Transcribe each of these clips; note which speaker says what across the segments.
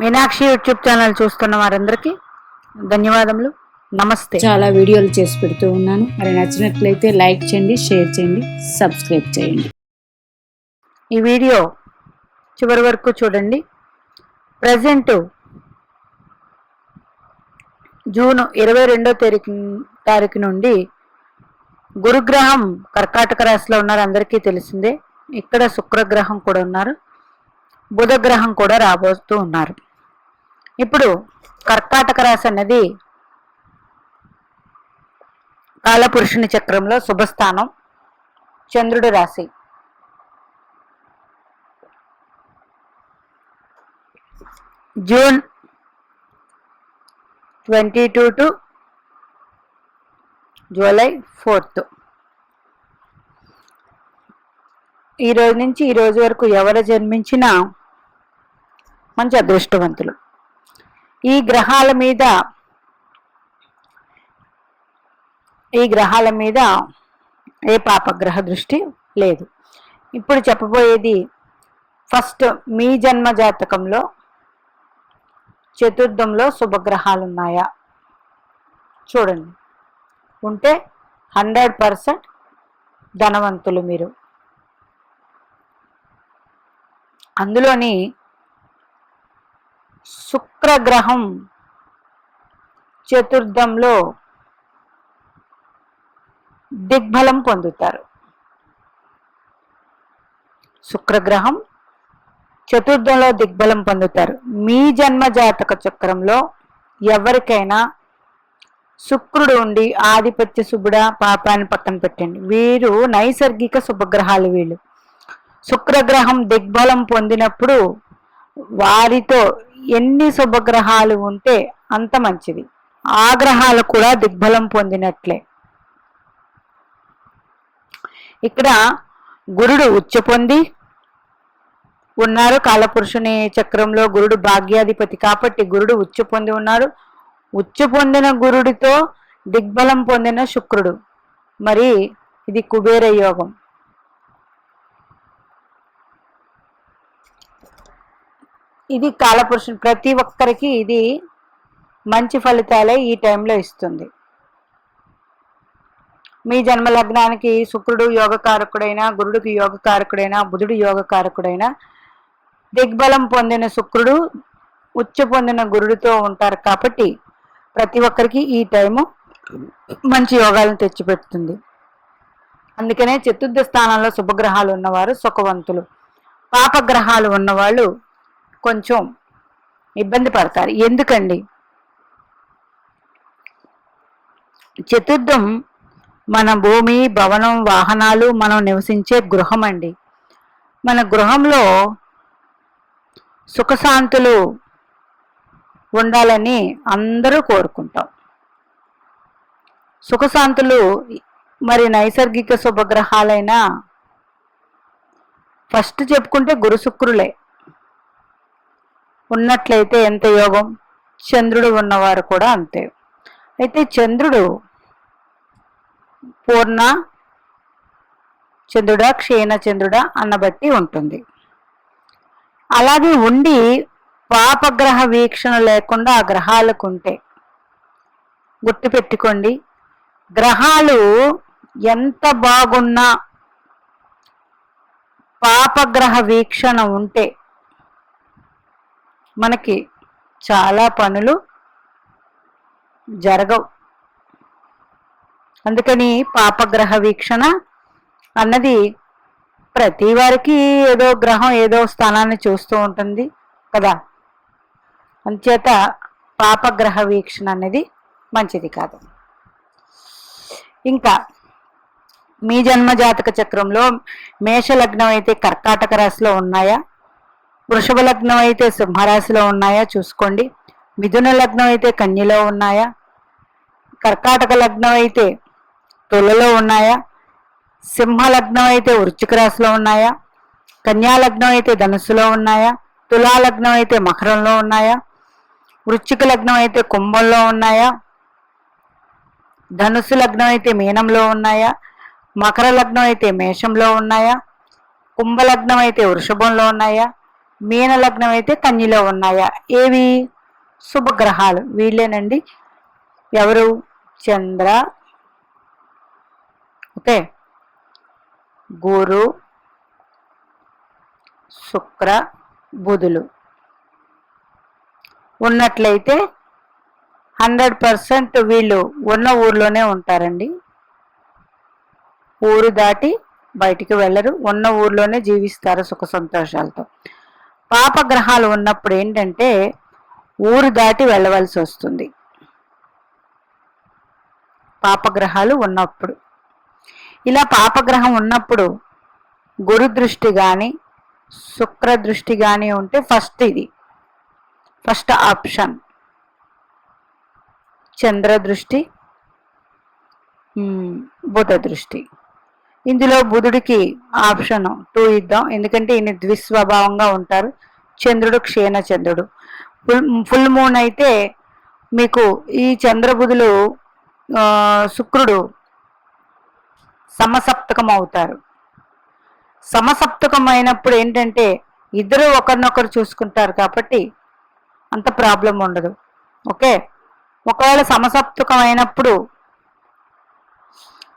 Speaker 1: Meenakshi YouTube channel చూస్తున్న వారందరికీ ధన్యవాదములు. నమస్తే.
Speaker 2: చాలా వీడియోలు చేసి పెడుతూ ఉన్నాను. మరి నచ్చినట్లయితే లైక్ చేయండి, షేర్ చేయండి, సబ్స్క్రైబ్ చేయండి.
Speaker 1: ఈ వీడియో చివరి వరకు చూడండి. ప్రజెంట్ జూన్ 22వ తారీఖు నుండి గురుగ్రహం కర్కాటక రాశిలో ఉన్నారు, అందరికీ తెలిసిందే. ఇక్కడ శుక్రగ్రహం కూడా ఉన్నారు, బుధగ్రహం కూడా రాబోతూ ఉన్నారు. ఇప్పుడు కర్కాటక రాశి అన్నది కాలపురుషుని చక్రంలో శుభస్థానం, చంద్రుడి రాశి. June 22 to July 4. ఈ రోజు నుంచి ఈ రోజు వరకు ఎవరు జన్మించినా మంచి అదృష్టవంతులు. ఈ గ్రహాల మీద ఏ పాపగ్రహ దృష్టి లేదు. ఇప్పుడు చెప్పబోయేది ఫస్ట్, మీ జన్మ జాతకంలో చతుర్థంలో శుభగ్రహాలు ఉన్నాయా చూడండి. ఉంటే 100% ధనవంతులు మీరు. అందులోని శుక్రగ్రహం చతుర్థంలో దిగ్బలం పొందుతారు. శుక్రగ్రహం చతుర్థంలో దిగ్బలం పొందుతారు. మీ జన్మ జాతక చక్రంలో ఎవరికైనా శుక్రుడు ఉండి ఆధిపత్య శుభుడ పాపాన్ని పక్కన పెట్టండి, వీరు నైసర్గిక శుభగ్రహాలు. వీళ్ళు శుక్రగ్రహం దిగ్బలం పొందినప్పుడు వారితో ఎన్ని శుభగ్రహాలు ఉంటే అంత మంచిది. ఆ గ్రహాలు కూడా దిగ్బలం పొందినట్లే. ఇక్కడ గురుడు ఉచ్చ పొంది ఉన్నారు. కాలపురుషుని చక్రంలో గురుడు భాగ్యాధిపతి కాబట్టి గురుడు ఉచ్చ పొంది ఉన్నారు. ఉచ్చ పొందిన గురుడితో దిగ్బలం పొందిన శుక్రుడు, మరి ఇది కుబేర యోగం. ఇది కాలపురుషుని ప్రతి ఒక్కరికి ఇది మంచి ఫలితాలే ఈ టైంలో ఇస్తుంది. మీ జన్మ లగ్నానికి శుక్రుడు యోగకారకుడైన, గురుడికి యోగకారకుడైన, బుధుడు యోగకారకుడైన, దిగ్బలం పొందిన శుక్రుడు ఉచ్చ పొందిన గురుడితో ఉంటారు కాబట్టి ప్రతి ఒక్కరికి ఈ టైము మంచి యోగాలను తెచ్చిపెడుతుంది. అందుకనే చతుర్థ స్థానంలో శుభగ్రహాలు ఉన్నవారు సుఖవంతులు, పాపగ్రహాలు ఉన్నవాళ్ళు కొంచెం ఇబ్బంది పడతారు. ఎందుకండి? చతుర్థం మన భూమి, భవనం, వాహనాలు, మనం నివసించే గృహం అండి. మన గృహంలో సుఖశాంతులు ఉండాలని అందరూ కోరుకుంటాం. సుఖశాంతులు మరి నైసర్గిక శుభగ్రహాలైనా ఫస్ట్ చెప్పుకుంటే గురు శుక్రులే ఉన్నట్లయితే ఎంత యోగం. చంద్రుడు ఉన్నవారు కూడా అంతే. అయితే చంద్రుడు పూర్ణ చంద్రుడా, క్షీణ చంద్రుడా అన్న బట్టి ఉంటుంది. అలాగే ఉండి పాపగ్రహ వీక్షణ లేకుండా ఆ గ్రహాలకు ఉంటే గుర్తుపెట్టుకోండి, గ్రహాలు ఎంత బాగున్నా పాపగ్రహ వీక్షణ ఉంటే మనకి చాలా పనులు జరగవు. అందుకని పాపగ్రహ వీక్షణ అన్నది ప్రతి వారికి ఏదో గ్రహం ఏదో స్థానాన్ని చూస్తూ ఉంటుంది కదా. అంచేత పాపగ్రహ వీక్షణ అనేది మంచిది కాదు. ఇంకా మీ జన్మ జాతక చక్రంలో మేష లగ్నం అయితే కర్కాటక రాశిలో ఉన్నాయా, వృషభ లగ్నం అయితే సింహరాశిలో ఉన్నాయా చూసుకోండి. మిథున లగ్నం అయితే కన్యలో ఉన్నాయా, కర్కాటక లగ్నం అయితే తులలో ఉన్నాయా, సింహ లగ్నం అయితే వృశ్చిక రాశిలో ఉన్నాయా, కన్యా లగ్నం అయితే ధనుస్సులో ఉన్నాయా, తులా లగ్నం అయితే మకరంలో ఉన్నాయా, వృశ్చిక లగ్నం అయితే కుంభంలో ఉన్నాయా, ధనుస్సు లగ్నం అయితే మీనంలో ఉన్నాయా, మకర లగ్నం అయితే మేషంలో ఉన్నాయా, కుంభలగ్నం అయితే వృషభంలో ఉన్నాయా, మీన లగ్నం అయితే కన్యలో ఉన్నాయా? ఏవి? శుభగ్రహాలు వీళ్ళేనండి. ఎవరు? చంద్ర, ఓకే, గురు, శుక్ర, బుధులు ఉన్నట్లయితే 100% వీళ్ళు ఉన్న ఊర్లోనే ఉంటారండి. ఊరు దాటి బయటికి వెళ్ళరు, ఉన్న ఊర్లోనే జీవిస్తారు సుఖ సంతోషాలతో. పాపగ్రహాలు ఉన్నప్పుడు ఏంటంటే ఊరు దాటి వెళ్ళవలసి వస్తుంది. పాపగ్రహాలు ఉన్నప్పుడు, ఇలా పాపగ్రహం ఉన్నప్పుడు గురు దృష్టి కానీ శుక్ర దృష్టి కానీ ఉంటే ఫస్ట్ ఆప్షన్. చంద్ర దృష్టి, బుధ దృష్టి. ఇందులో బుధుడికి ఆప్షన్ 2 ఇద్దాం, ఎందుకంటే ఈయన ద్విస్వభావంగా ఉంటారు. చంద్రుడు క్షీణ చంద్రుడు. ఫుల్ మూన్ అయితే మీకు ఈ చంద్రబుధులు శుక్రుడు సమసప్తకం అవుతారు. సమసప్తకం అయినప్పుడు ఏంటంటే ఇద్దరు ఒకరినొకరు చూసుకుంటారు కాబట్టి అంత ప్రాబ్లం ఉండదు. ఓకే, ఒకవేళ సమసప్తకం అయినప్పుడు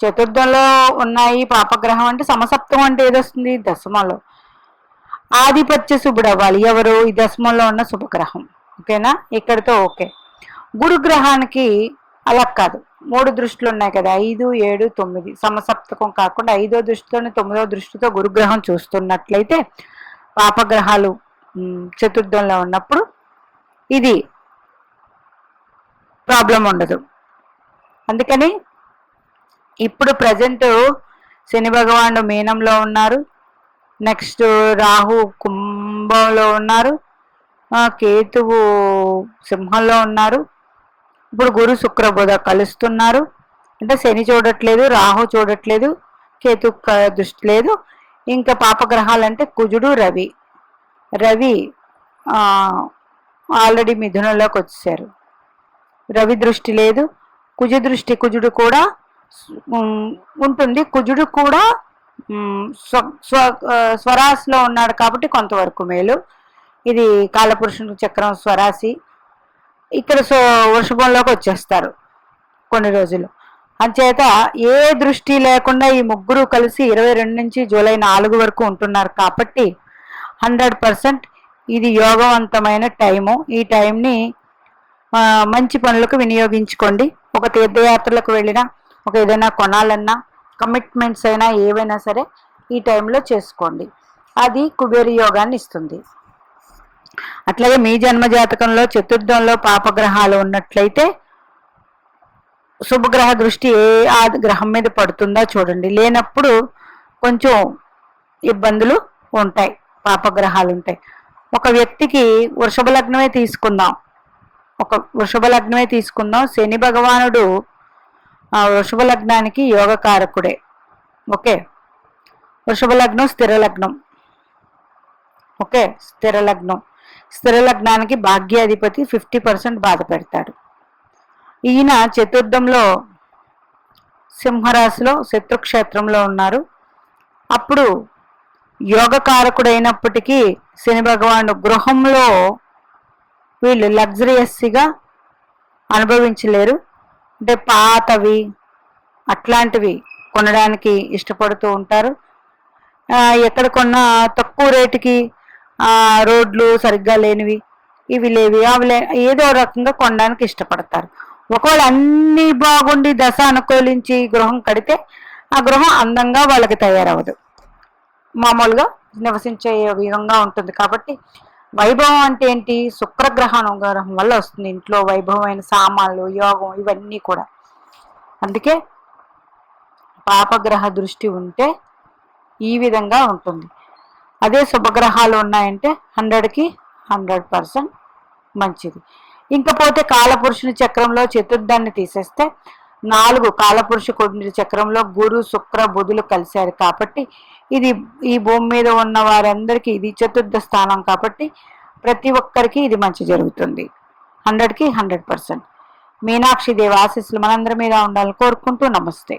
Speaker 1: చతుర్థంలో ఉన్నాయి పాపగ్రహం అంటే, సమసప్తకం అంటే ఏదొస్తుంది? దశమంలో ఆధిపత్య శుభుడు అవ్వాలి. ఎవరు? ఈ దశమంలో ఉన్న శుభగ్రహం. ఓకేనా? ఇక్కడితో ఓకే. గురుగ్రహానికి అలా కాదు, 3 దృష్టిలు ఉన్నాయి కదా, 5, 7, 9. సమసప్తకం కాకుండా 5వ దృష్టితోనే 9వ దృష్టితో గురుగ్రహం చూస్తున్నట్లయితే పాపగ్రహాలు చతుర్థంలో ఉన్నప్పుడు ఇది ప్రాబ్లం ఉండదు. అందుకని ఇప్పుడు ప్రజెంట్ శని భగవానుడు మీనంలో ఉన్నారు, నెక్స్ట్ రాహు కుంభంలో ఉన్నారు, కేతువు సింహంలో ఉన్నారు. ఇప్పుడు గురు శుక్ర బుధ కలుస్తున్నారు. అంటే శని చూడట్లేదు, రాహు చూడట్లేదు, కేతు దృష్టి లేదు. ఇంకా పాపగ్రహాలు అంటే కుజుడు, రవి ఆల్రెడీ మిథునంలోకి వచ్చేసారు. రవి దృష్టి లేదు. కుజుడు కూడా ఉంటుంది. కుజుడు కూడా స్వరాశిలో ఉన్నాడు కాబట్టి కొంతవరకు మేలు. ఇది కాలపురుషుని చక్రం స్వరాశి. ఇక్కడ వృషభంలోకి వచ్చేస్తారు కొన్ని రోజులు. అంచేత ఏ దృష్టి లేకుండా ఈ ముగ్గురు కలిసి 22 నుంచి జూలై 4 వరకు ఉంటున్నారు కాబట్టి 100% ఇది యోగవంతమైన టైము. ఈ టైంని మంచి పనులకు వినియోగించుకోండి. ఒక తీర్థయాత్రలకు వెళ్ళినా, ఒక ఏదైనా కొనాలన్నా, కమిట్మెంట్స్ అయినా ఏవైనా సరే ఈ టైంలో చేసుకోండి. అది కుబేర యోగాన్ని ఇస్తుంది. అట్లాగే మీ జన్మజాతకంలో చతుర్థంలో పాపగ్రహాలు ఉన్నట్లయితే శుభగ్రహ దృష్టి ఆ గ్రహం మీద పడుతుందా చూడండి. లేనప్పుడు కొంచెం ఇబ్బందులు ఉంటాయి, పాపగ్రహాలు ఉంటాయి. ఒక వ్యక్తికి వృషభ లగ్నమే తీసుకుందాం. శని భగవానుడు ఆ వృషభ లగ్నానికి యోగకారకుడే. ఓకే, వృషభ లగ్నం స్థిర లగ్నం. ఓకే, స్థిర లగ్నానికి భాగ్యాధిపతి 50% బాధ పెడతాడు. ఈయన చతుర్థంలో సింహరాశిలో శత్రుక్షేత్రంలో ఉన్నారు. అప్పుడు యోగకారకుడైనప్పటికీ శని భగవానుడు గృహంలో వీళ్ళు లగ్జరియస్గా అనుభవించలేరు. అంటే పాతవి అట్లాంటివి కొనడానికి ఇష్టపడుతూ ఉంటారు. ఎక్కడ కొన్నా తక్కువ రేటుకి రోడ్లు సరిగ్గా లేనివి, ఇవి లేవి అవి ఏదో రకంగా కొనడానికి ఇష్టపడతారు. ఒకవేళ అన్నీ బాగుండి దశ అనుకూలించి గృహం కడితే ఆ గృహం అందంగా వాళ్ళకి తయారవదు, మామూలుగా నివసించే విధంగా ఉంటుంది. కాబట్టి వైభవం అంటే ఏంటి? శుక్రగ్రహం వల్ల వస్తుంది. ఇంట్లో వైభవమైన సామాన్లు, యోగం, ఇవన్నీ కూడా. అందుకే పాపగ్రహ దృష్టి ఉంటే ఈ విధంగా ఉంటుంది. అదే శుభగ్రహాలు ఉన్నాయంటే 100కి 100% మంచిది. ఇంకపోతే కాలపురుషుని చక్రంలో చతుర్థాన్ని తీసేస్తే 4 కాలపురుష కుడి చక్రంలో గురు శుక్ర బుధులు కలిశారు కాబట్టి ఇది ఈ భూమి మీద ఉన్న వారందరికీ ఇది చతుర్థ స్థానం కాబట్టి ప్రతి ఒక్కరికి ఇది మంచి జరుగుతుంది. 100కి 100%. మీనాక్షి దేవి ఆశీస్సులు మనందరి మీద ఉండాలని కోరుకుంటూ నమస్తే.